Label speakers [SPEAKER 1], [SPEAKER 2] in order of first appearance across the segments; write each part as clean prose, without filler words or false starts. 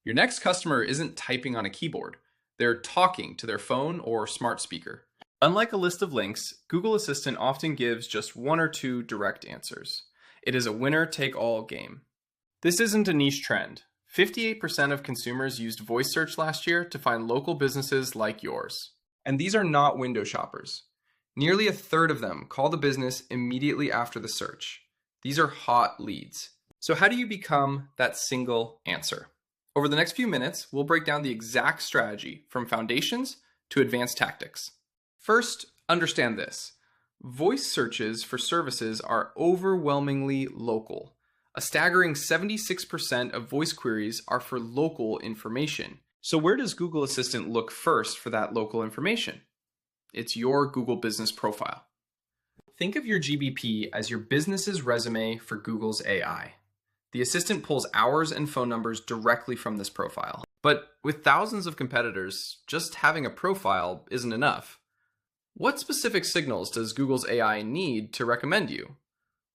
[SPEAKER 1] Your next customer isn't typing on a keyboard. They're talking to their phone or smart speaker. Unlike a list of links, Google Assistant often gives just one or two direct answers. It is a winner-take-all game. This isn't a niche trend. 58% of consumers used voice search last year to find local businesses like yours. And these are not window shoppers. Nearly a third of them call the business immediately after the search. These are hot leads. So how do you become that single answer? Over the next few minutes, we'll break down the exact strategy from foundations to advanced tactics. First, understand this. Voice searches for services are overwhelmingly local. A staggering 76% of voice queries are for local information. So where does Google Assistant look first for that local information? It's your Google Business profile. Think of your GBP as your business's resume for Google's AI. The assistant pulls hours and phone numbers directly from this profile. But with thousands of competitors, just having a profile isn't enough. What specific signals does Google's AI need to recommend you?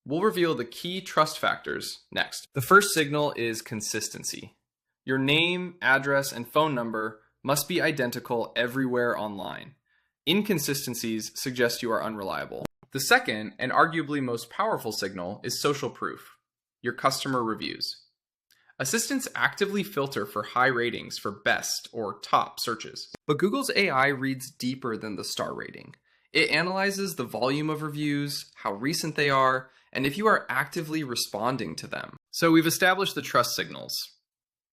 [SPEAKER 1] We'll reveal the key trust factors next. The first signal is consistency. Your name, address, and phone number must be identical everywhere online. Inconsistencies suggest you are unreliable. The second, and arguably most powerful signal, is social proof. Your customer reviews. Assistants actively filter for high ratings for best or top searches. But Google's AI reads deeper than the star rating. It analyzes the volume of reviews, how recent they are, and if you are actively responding to them. So we've established the trust signals.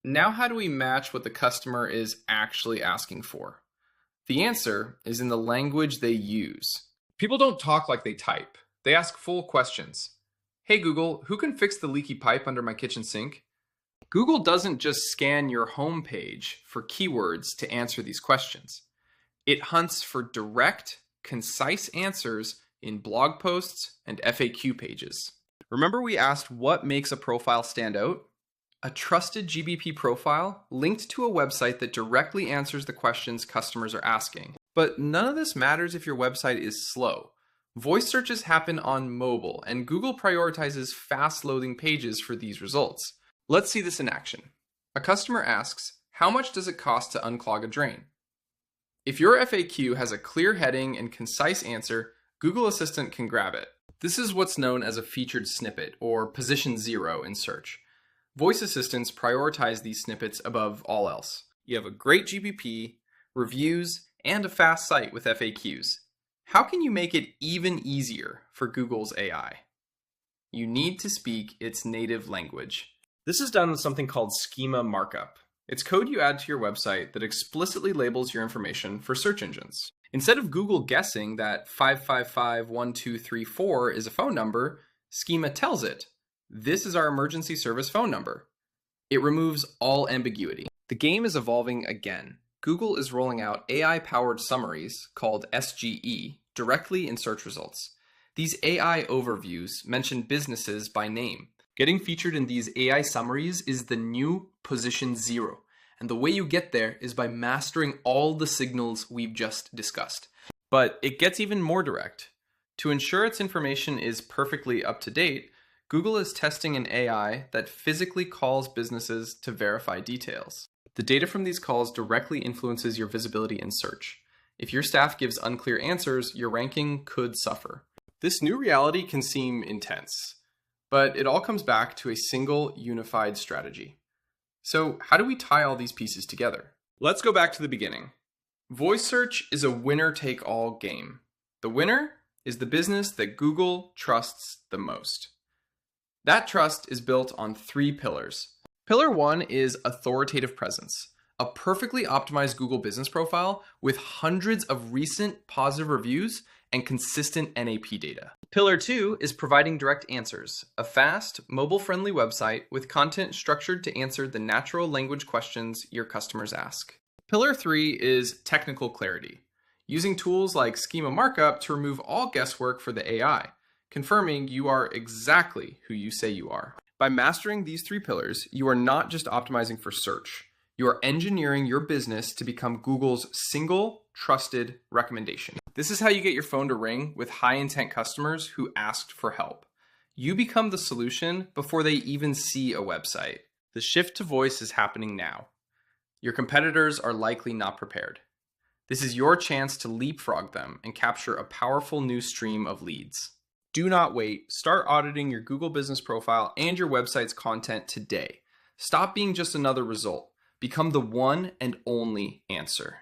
[SPEAKER 1] Now how do we match what the customer is actually asking for? The answer is in the language they use. People don't talk like they type. They ask full questions. Hey Google, who can fix the leaky pipe under my kitchen sink? Google doesn't just scan your home page for keywords to answer these questions. It hunts for direct, concise answers in blog posts and FAQ pages. Remember we asked what makes a profile stand out? A trusted GBP profile linked to a website that directly answers the questions customers are asking. But none of this matters if your website is slow. Voice searches happen on mobile, and Google prioritizes fast-loading pages for these results. Let's see this in action. A customer asks, how much does it cost to unclog a drain? If your FAQ has a clear heading and concise answer, Google Assistant can grab it. This is what's known as a featured snippet, or position 0 in search. Voice assistants prioritize these snippets above all else. You have a great GBP, reviews, and a fast site with FAQs. How can you make it even easier for Google's AI? You need to speak its native language. This is done with something called schema markup. It's code you add to your website that explicitly labels your information for search engines. Instead of Google guessing that 555-1234 is a phone number, schema tells it, this is our emergency service phone number. It removes all ambiguity. The game is evolving again. Google is rolling out AI-powered summaries, called SGE, directly in search results. These AI overviews mention businesses by name. Getting featured in these AI summaries is the new position 0, and the way you get there is by mastering all the signals we've just discussed. But it gets even more direct. To ensure its information is perfectly up to date, Google is testing an AI that physically calls businesses to verify details. The data from these calls directly influences your visibility in search. If your staff gives unclear answers, your ranking could suffer. This new reality can seem intense, but it all comes back to a single unified strategy. So how do we tie all these pieces together? Let's go back to the beginning. Voice search is a winner-take-all game. The winner is the business that Google trusts the most. That trust is built on 3 pillars. Pillar 1 is authoritative presence, a perfectly optimized Google business profile with hundreds of recent positive reviews and consistent NAP data. Pillar 2 is providing direct answers, a fast, mobile-friendly website with content structured to answer the natural language questions your customers ask. Pillar 3 is technical clarity, using tools like schema markup to remove all guesswork for the AI, confirming you are exactly who you say you are. By mastering these 3 pillars, you are not just optimizing for search. You are engineering your business to become Google's single trusted recommendation. This is how you get your phone to ring with high-intent customers who asked for help. You become the solution before they even see a website. The shift to voice is happening now. Your competitors are likely not prepared. This is your chance to leapfrog them and capture a powerful new stream of leads. Do not wait. Start auditing your Google Business Profile and your website's content today. Stop being just another result. Become the one and only answer.